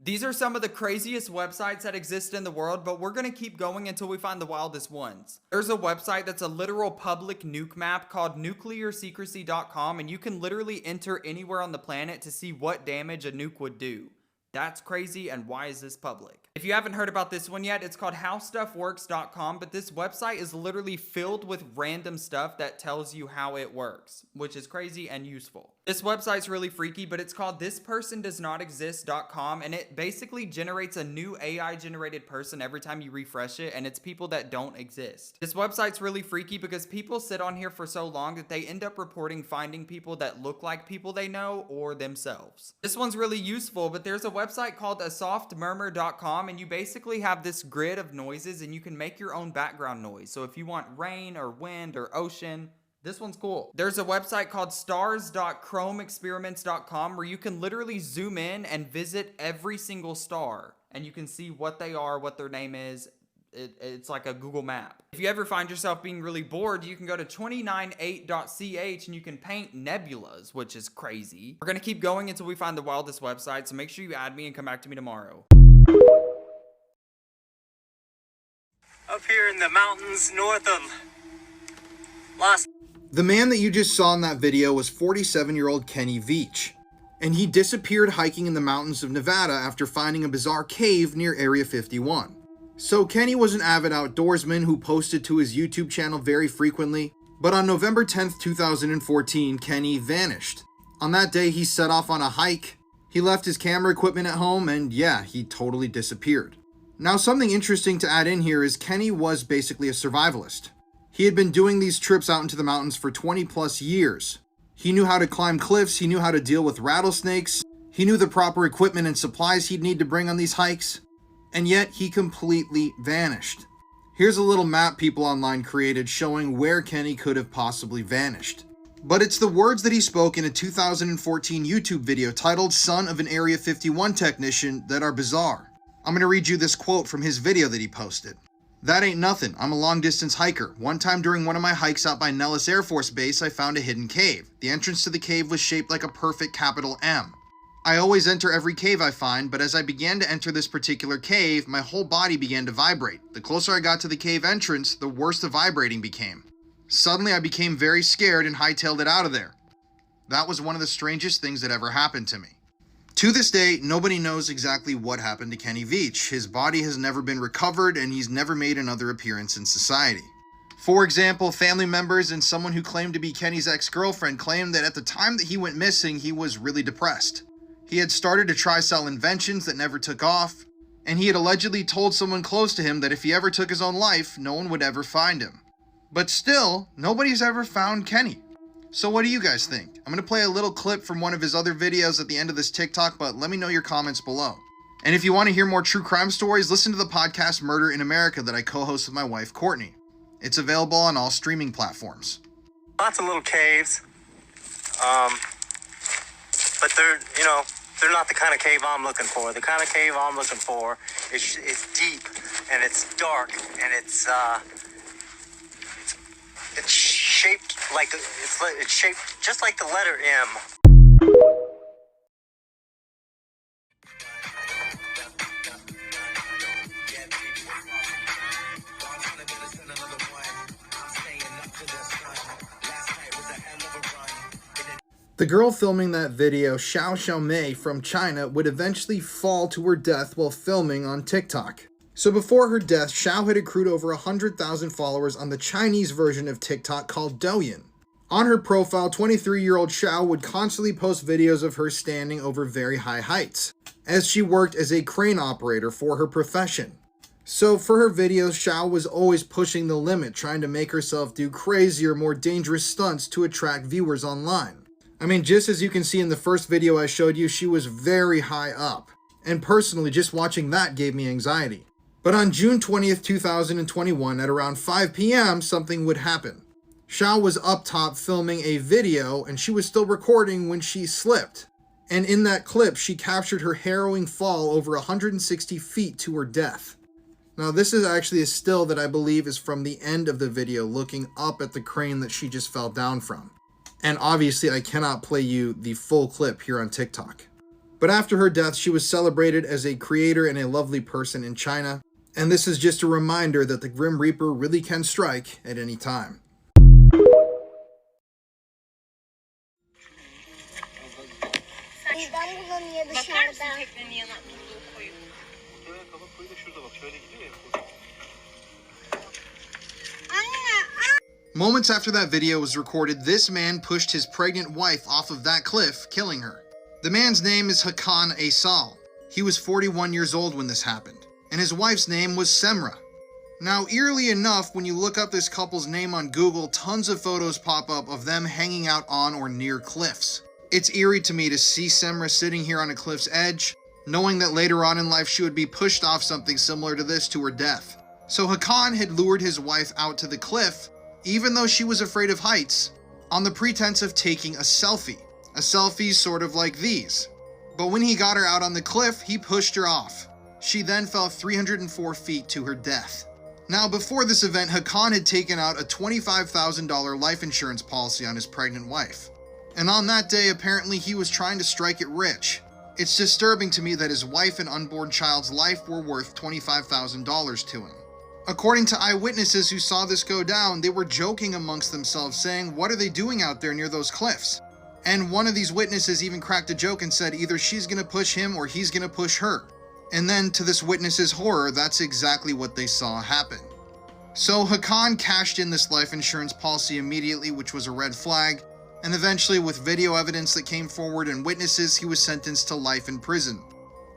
These are some of the craziest websites that exist in the world, but we're gonna keep going until we find the wildest ones. There's a website that's a literal public nuke map called nuclearsecrecy.com, and you can literally enter anywhere on the planet to see what damage a nuke would do. That's crazy, and why is this public? If you haven't heard about this one yet, it's called howstuffworks.com, but this website is literally filled with random stuff that tells you how it works, which is crazy and useful. This website's really freaky, but it's called thispersondoesnotexist.com, and it basically generates a new AI generated person every time you refresh it, and it's people that don't exist. This website's really freaky because people sit on here for so long that they end up reporting finding people that look like people they know or themselves. This one's really useful, but there's a website called asoftmurmur.com, and you basically have this grid of noises and you can make your own background noise. So if you want rain or wind or ocean, this one's cool. There's a website called stars.chromeexperiments.com where you can literally zoom in and visit every single star and you can see what they are, what their name is. It's like a Google map. If you ever find yourself being really bored, you can go to 298.ch and you can paint nebulas, which is crazy. We're gonna keep going until we find the wildest website, so make sure you add me and come back to me tomorrow. Up here in the mountains north of Las... The man that you just saw in that video was 47-year-old Kenny Veach, and he disappeared hiking in the mountains of Nevada after finding a bizarre cave near Area 51. So Kenny was an avid outdoorsman who posted to his YouTube channel very frequently, but on November 10th, 2014, Kenny vanished. On that day, he set off on a hike, he left his camera equipment at home, and yeah, he totally disappeared. Now, something interesting to add in here is Kenny was basically a survivalist. He had been doing these trips out into the mountains for 20 plus years. He knew how to climb cliffs, he knew how to deal with rattlesnakes, he knew the proper equipment and supplies he'd need to bring on these hikes, and yet he completely vanished. Here's a little map people online created showing where Kenny could have possibly vanished. But it's the words that he spoke in a 2014 YouTube video titled "Son of an Area 51 Technician" that are bizarre. I'm going to read you this quote from his video that he posted. "That ain't nothing. I'm a long-distance hiker. One time during one of my hikes out by Nellis Air Force Base, I found a hidden cave. The entrance to the cave was shaped like a perfect capital M. I always enter every cave I find, but as I began to enter this particular cave, my whole body began to vibrate. The closer I got to the cave entrance, the worse the vibrating became. Suddenly, I became very scared and hightailed it out of there. That was one of the strangest things that ever happened to me." To this day, nobody knows exactly what happened to Kenny Veach. His body has never been recovered, and he's never made another appearance in society. For example, family members and someone who claimed to be Kenny's ex-girlfriend claimed that at the time that he went missing, he was really depressed. He had started to try sell inventions that never took off, and he had allegedly told someone close to him that if he ever took his own life, no one would ever find him. But still, nobody's ever found Kenny. So what do you guys think? I'm going to play a little clip from one of his other videos at the end of this TikTok, but let me know your comments below. And if you want to hear more true crime stories, listen to the podcast Murder in America that I co-host with my wife, Courtney. It's available on all streaming platforms. Lots of little caves. But they're not the kind of cave I'm looking for. The kind of cave I'm looking for is deep, and it's dark, and it's shaped like it's shaped just like the letter M. The girl filming that video, Xiao Mei from China, would eventually fall to her death while filming on TikTok. So before her death, Xiao had accrued over 100,000 followers on the Chinese version of TikTok called Douyin. On her profile, 23-year-old Xiao would constantly post videos of her standing over very high heights, as she worked as a crane operator for her profession. So for her videos, Xiao was always pushing the limit, trying to make herself do crazier, more dangerous stunts to attract viewers online. I mean, just as you can see in the first video I showed you, she was very high up. And personally, just watching that gave me anxiety. But on June 20th, 2021, at around 5 p.m., something would happen. Xiao was up top filming a video, and she was still recording when she slipped. And in that clip, she captured her harrowing fall over 160 feet to her death. Now, this is actually a still that I believe is from the end of the video, looking up at the crane that she just fell down from. And obviously, I cannot play you the full clip here on TikTok. But after her death, she was celebrated as a creator and a lovely person in China. And this is just a reminder that the Grim Reaper really can strike at any time. Moments after that video was recorded, this man pushed his pregnant wife off of that cliff, killing her. The man's name is Hakan Aysal. He was 41 years old when this happened, and his wife's name was Semra. Now, eerily enough, when you look up this couple's name on Google, tons of photos pop up of them hanging out on or near cliffs. It's eerie to me to see Semra sitting here on a cliff's edge, knowing that later on in life she would be pushed off something similar to this to her death. So Hakan had lured his wife out to the cliff, even though she was afraid of heights, on the pretense of taking a selfie. A selfie sort of like these. But when he got her out on the cliff, he pushed her off. She then fell 304 feet to her death. Now, before this event, Hakan had taken out a $25,000 life insurance policy on his pregnant wife. And on that day, apparently he was trying to strike it rich. It's disturbing to me that his wife and unborn child's life were worth $25,000 to him. According to eyewitnesses who saw this go down, they were joking amongst themselves saying, "What are they doing out there near those cliffs?" And one of these witnesses even cracked a joke and said either she's gonna push him or he's gonna push her. And then, to this witness's horror, that's exactly what they saw happen. So Hakan cashed in this life insurance policy immediately, which was a red flag, and eventually, with video evidence that came forward and witnesses, he was sentenced to life in prison,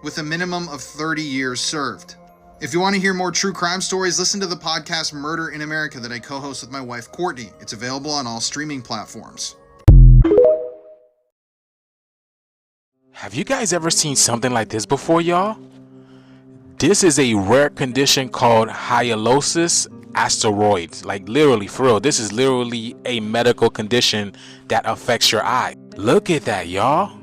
with a minimum of 30 years served. If you want to hear more true crime stories, listen to the podcast Murder in America that I co-host with my wife Courtney. It's available on all streaming platforms. Have you guys ever seen something like this before, y'all? This is a rare condition called hyalosis asteroids. Like literally, for real, this is literally a medical condition that affects your eye. Look at that, y'all.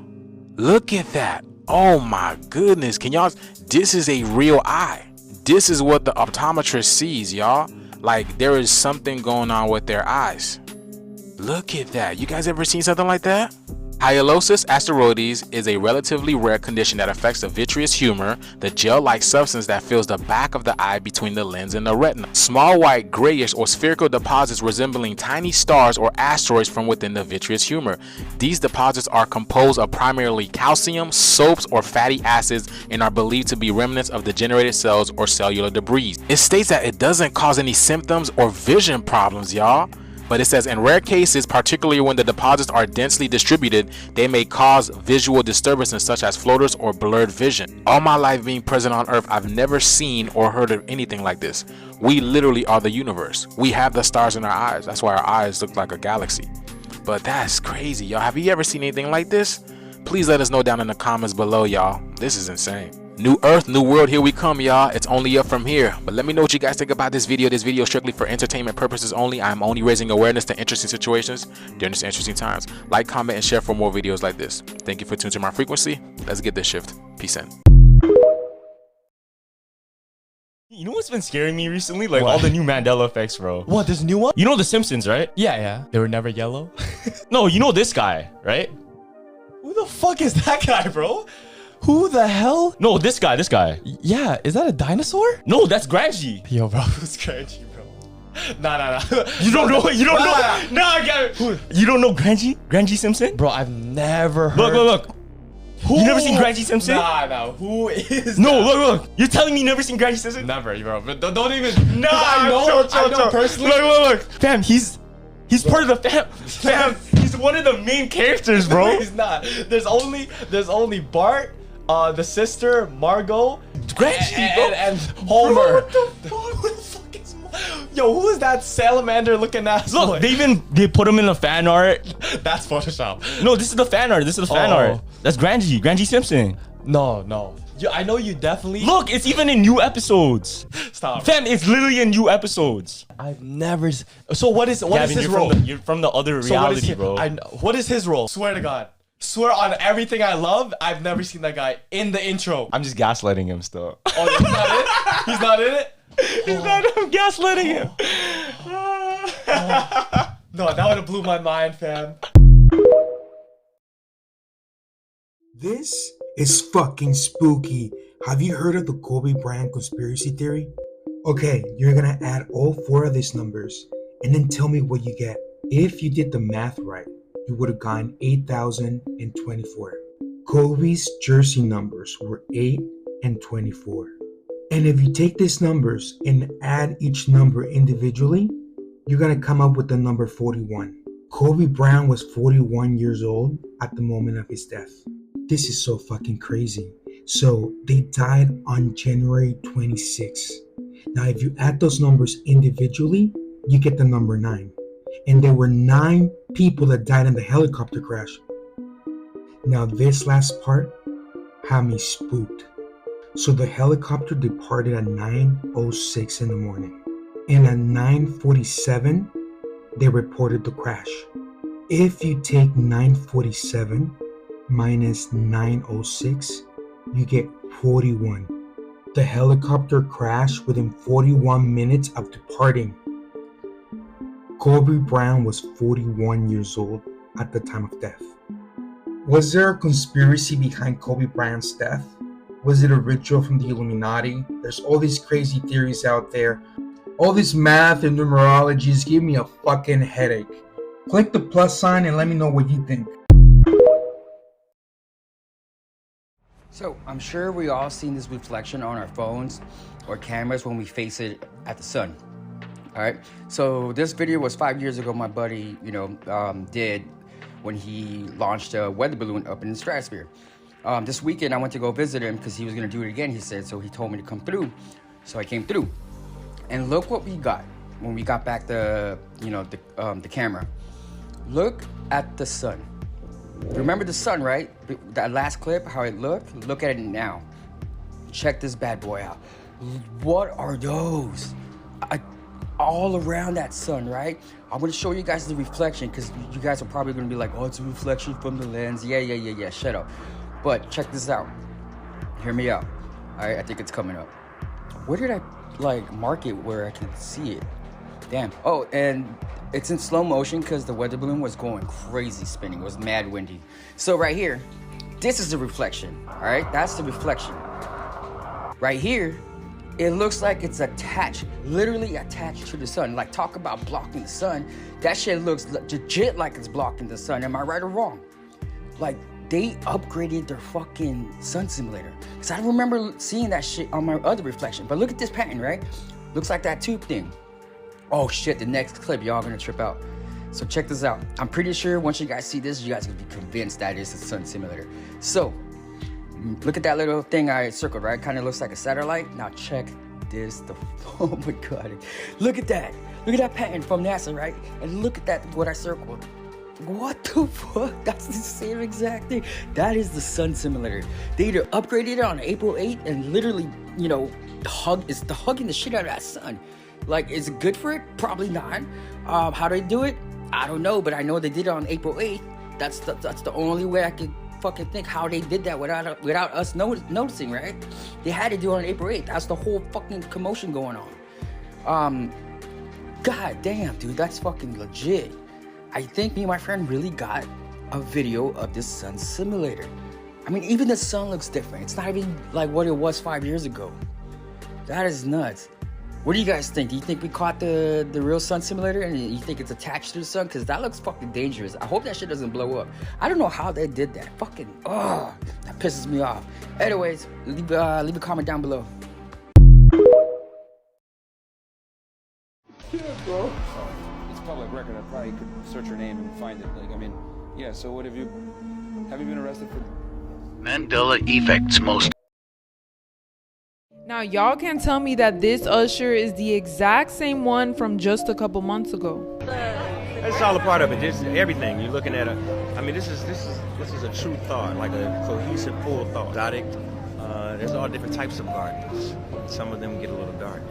Look at that. Oh my goodness. Can y'all, this is a real eye. This is what the optometrist sees, y'all. Like there is something going on with their eyes. Look at that. You guys ever seen something like that? Hyalosis asteroides is a relatively rare condition that affects the vitreous humor, the gel-like substance that fills the back of the eye between the lens and the retina. Small white, grayish, or spherical deposits resembling tiny stars or asteroids from within the vitreous humor. These deposits are composed of primarily calcium, soaps, or fatty acids and are believed to be remnants of degenerated cells or cellular debris. It states that it doesn't cause any symptoms or vision problems, y'all. But it says in rare cases, particularly when the deposits are densely distributed, they may cause visual disturbances such as floaters or blurred vision. All my life being present on Earth, I've never seen or heard of anything like this. We literally are the universe. We have the stars in our eyes. That's why our eyes look like a galaxy. But that's crazy, y'all. Have you ever seen anything like this? Please let us know down in the comments below, y'all. This is insane. New Earth, new world, here we come, y'all. It's only up from here. But let me know what you guys think about this video. This video is strictly for entertainment purposes only. I'm only raising awareness to interesting situations during these interesting times. Like, comment, and share for more videos like this. Thank you for tuning to my frequency. Let's get this shift. Peace in. You know what's been scaring me recently? Like all the new Mandela effects, bro. What, there's a new one? You know The Simpsons, right? Yeah. They were never yellow. No, you know this guy, right? Who the fuck is that guy, bro? Who the hell? No, this guy. Yeah, is that a dinosaur? No, that's Granji. Yo, bro, who's Granji, bro? Nah. You don't know. You don't know. Nah, you don't know Granji? Granji Simpson? Bro, I've never heard. Look. Who? You never seen Granji Simpson? Nah. Who is No, that? look. You're telling me you never seen Granji Simpson? Never, bro. But don't even. Nah, I know personally. Look. Fam, he's part of the fam. He's one of the main characters, bro. No, he's not. There's only Bart, the sister, Margot, Granji, bro. and Homer. Bro, what the fuck? Who the fuck is Yo, who is that salamander looking ass? Look, they put him in the fan art. That's Photoshop. No, this is the fan art. That's Granji Simpson. No. I know you definitely. Look, it's even in new episodes. Stop. Fam, it's literally in new episodes. I've never. So what is his role? You're from the other reality, bro. What is his role? Swear to God. Swear on everything I love, I've never seen that guy in the intro. I'm just gaslighting him still. Oh, he's not in it? He's not in it? He's not. I'm gaslighting him. No, that would have blew my mind, fam. This It's fucking spooky. Have you heard of the Kobe Bryant conspiracy theory? Okay, you're gonna add all 4 of these numbers and then tell me what you get. If you did the math right, you would have gotten 8,024. Kobe's jersey numbers were 8 and 24. And if you take these numbers and add each number individually, you're gonna come up with the number 41. Kobe Bryant was 41 years old at the moment of his death. This is so fucking crazy. So they died on January 26th. Now, if you add those numbers individually, you get the number 9. And there were 9 people that died in the helicopter crash. Now, this last part had me spooked. So the helicopter departed at 9:06 in the morning. And at 9:47, they reported the crash. If you take 9:47 minus 9:06, you get 41. The helicopter crashed within 41 minutes of departing. Kobe Bryant was 41 years old at the time of death. Was there a conspiracy behind Kobe Bryant's death? Was it a ritual from the Illuminati? There's all these crazy theories out there. All this math and numerology is giving me a fucking headache. Click the plus sign and let me know what you think. So I'm sure we all seen this reflection on our phones or cameras when we face it at the sun. All right. So this video was 5 years ago. My buddy, did when he launched a weather balloon up in the stratosphere. This weekend I went to go visit him because he was gonna do it again. He said so. He told me to come through, so I came through. And look what we got when we got back the camera. Look at the sun. Remember the sun, right? That last clip, how it looked? Look at it now. Check this bad boy out. What are those? All around that sun, right? I'm gonna show you guys the reflection because you guys are probably gonna be like, oh, it's a reflection from the lens. Yeah, shut up. But check this out. Hear me out. All right, I think it's coming up. Where did I mark it where I can see it? Damn. Oh, and it's in slow motion because the weather balloon was going crazy spinning. It was mad windy. So right here, this is the reflection. All right, that's the reflection. Right here, it looks like it's attached, literally attached to the sun. Like, talk about blocking the sun. That shit looks legit like it's blocking the sun. Am I right or wrong? Like, they upgraded their fucking sun simulator. Because I remember seeing that shit on my other reflection. But look at this pattern, right? Looks like that tube thing. Oh shit, the next clip, y'all gonna trip out. So check this out. I'm pretty sure once you guys see this, you guys will be convinced that it's a sun simulator. So, look at that little thing I circled, right? Kind of looks like a satellite. Now check this. Oh my God. Look at that. Look at that pattern from NASA, right? And look at that, what I circled. What the fuck? That's the same exact thing. That is the sun simulator. They either upgraded it on April 8th and literally, hugging the shit out of that sun. Like, is it good for it? Probably not. How do they do it? I don't know, but I know they did it on April 8th. That's the only way I could fucking think how they did that without us noticing, right? They had to do it on April 8th. That's the whole fucking commotion going on. God damn, dude, that's fucking legit. I think me and my friend really got a video of this sun simulator. I mean, even the sun looks different. It's not even like what it was 5 years ago. That is nuts. What do you guys think? Do you think we caught the real sun simulator and you think it's attached to the sun? Because that looks fucking dangerous. I hope that shit doesn't blow up. I don't know how they did that. Fucking, that pisses me off. Anyways, leave a comment down below. Yeah, bro. It's public record. I probably could search your name and find it. Yeah, so what have you been arrested for? Mandela effects most. Now, y'all can tell me that this usher is the exact same one from just a couple months ago. It's all a part of it. Just everything. You're looking at this is a true thought, like a cohesive, full thought. Exotic. There's all different types of gardens. Some of them get a little dark,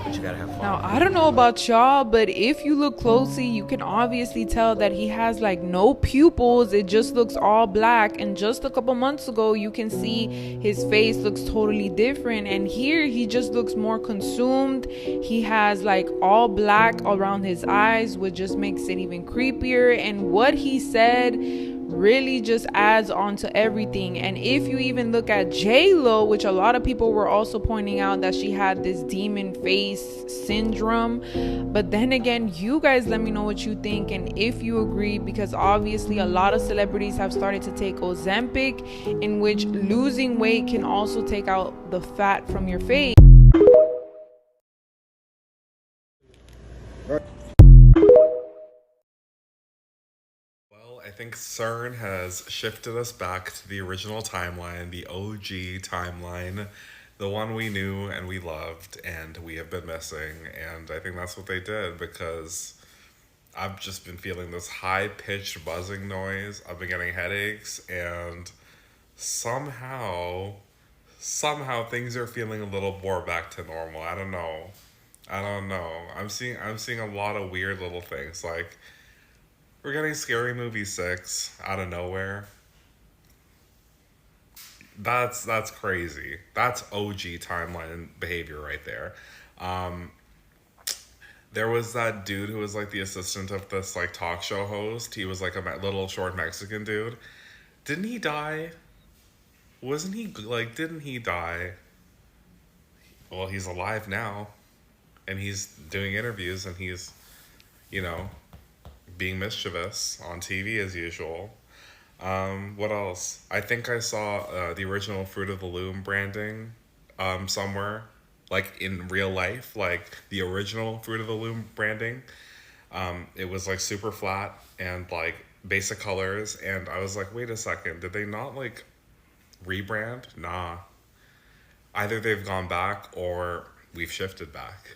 but you gotta have fun. Now, I don't know about y'all, but if you look closely, you can obviously tell that he has like no pupils. It just looks all black. And just a couple months ago, you can see his face looks totally different. And here he just looks more consumed. He has like all black around his eyes, which just makes it even creepier. And what he said really just adds on to everything. And if you even look at J-Lo, which a lot of people were also pointing out that she had this demon face syndrome, but then again, you guys let me know what you think and if you agree, because obviously a lot of celebrities have started to take Ozempic, in which losing weight can also take out the fat from your face. I think CERN has shifted us back to the original timeline, the OG timeline, the one we knew and we loved and we have been missing. And I think that's what they did, because I've just been feeling this high-pitched buzzing noise. I've been getting headaches, and somehow things are feeling a little more back to normal. I don't know. I'm seeing a lot of weird little things, like we're getting Scary Movie 6 out of nowhere. That's crazy. That's OG timeline behavior right there. There was that dude who was like the assistant of this like talk show host. He was like a little short Mexican dude. Didn't he die? Didn't he die? Well, he's alive now. And he's doing interviews, and he's, being mischievous on TV as usual. What else? I think I saw the original Fruit of the Loom branding somewhere, like in real life, like the original Fruit of the Loom branding. It was like super flat and like basic colors, and I was like, wait a second, did they not like rebrand? Nah. Either they've gone back or we've shifted back.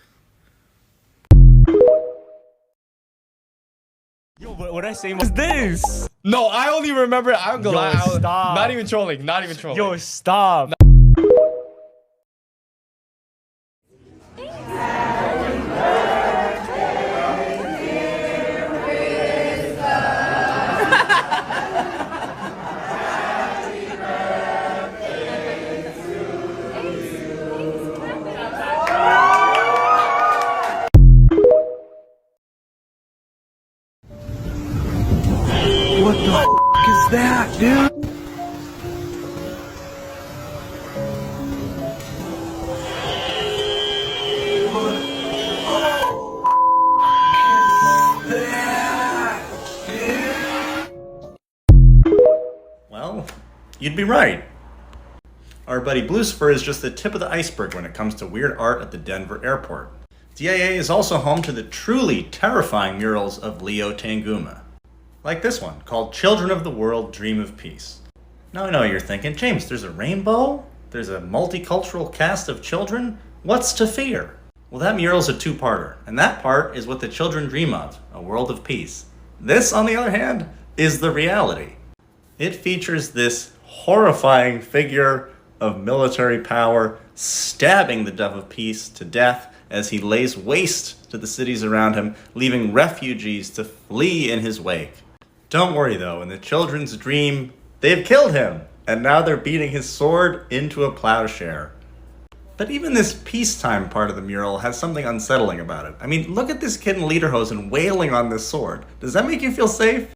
Yo, what I say was this. No, I only remember. I'm gonna lie. Stop. Not even trolling. Not even trolling. Yo, stop. What the f is that, dude? Well, you'd be right. Our buddy Blucifer is just the tip of the iceberg when it comes to weird art at the Denver airport. DIA is also home to the truly terrifying murals of Leo Tanguma. Like this one, called Children of the World Dream of Peace. Now I know you're thinking, James, there's a rainbow? There's a multicultural cast of children? What's to fear? Well, that mural's a two-parter, and that part is what the children dream of, a world of peace. This, on the other hand, is the reality. It features this horrifying figure of military power stabbing the Dove of Peace to death as he lays waste to the cities around him, leaving refugees to flee in his wake. Don't worry though, in the children's dream, they've killed him, and now they're beating his sword into a plowshare. But even this peacetime part of the mural has something unsettling about it. I mean, look at this kid in lederhosen wailing on this sword. Does that make you feel safe?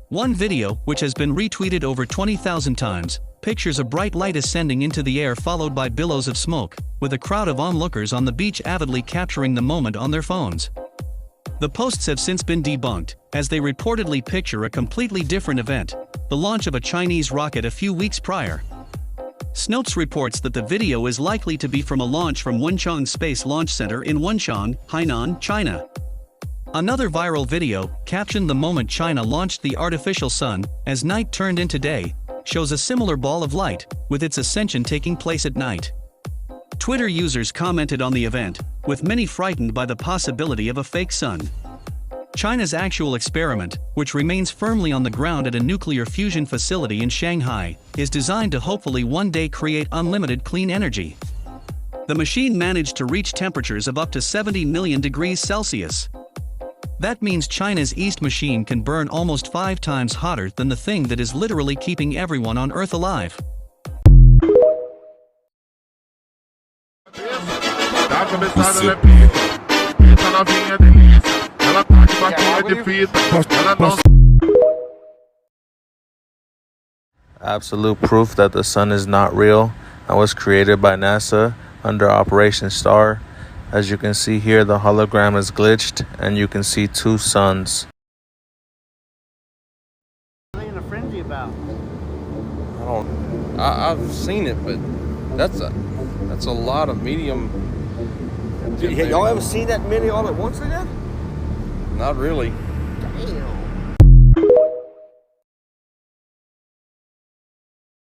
One video, which has been retweeted over 20,000 times, pictures a bright light ascending into the air followed by billows of smoke, with a crowd of onlookers on the beach avidly capturing the moment on their phones. The posts have since been debunked, as they reportedly picture a completely different event, the launch of a Chinese rocket a few weeks prior. Snopes reports that the video is likely to be from a launch from Wenchang Space Launch Center in Wenchang, Hainan, China. Another viral video, captioned "The moment China launched the artificial sun, as night turned into day," shows a similar ball of light, with its ascension taking place at night. Twitter users commented on the event, with many frightened by the possibility of a fake sun. China's actual experiment, which remains firmly on the ground at a nuclear fusion facility in Shanghai, is designed to hopefully one day create unlimited clean energy. The machine managed to reach temperatures of up to 70 million degrees Celsius. That means China's East machine can burn almost 5 times hotter than the thing that is literally keeping everyone on Earth alive. Absolute proof that the sun is not real and was created by NASA under Operation Star. As you can see here, the hologram is glitched and you can see 2 suns. What are you in a frenzy about? I've seen it, but that's a lot of medium. Y'all ever seen that many all at once again? Not really. Damn.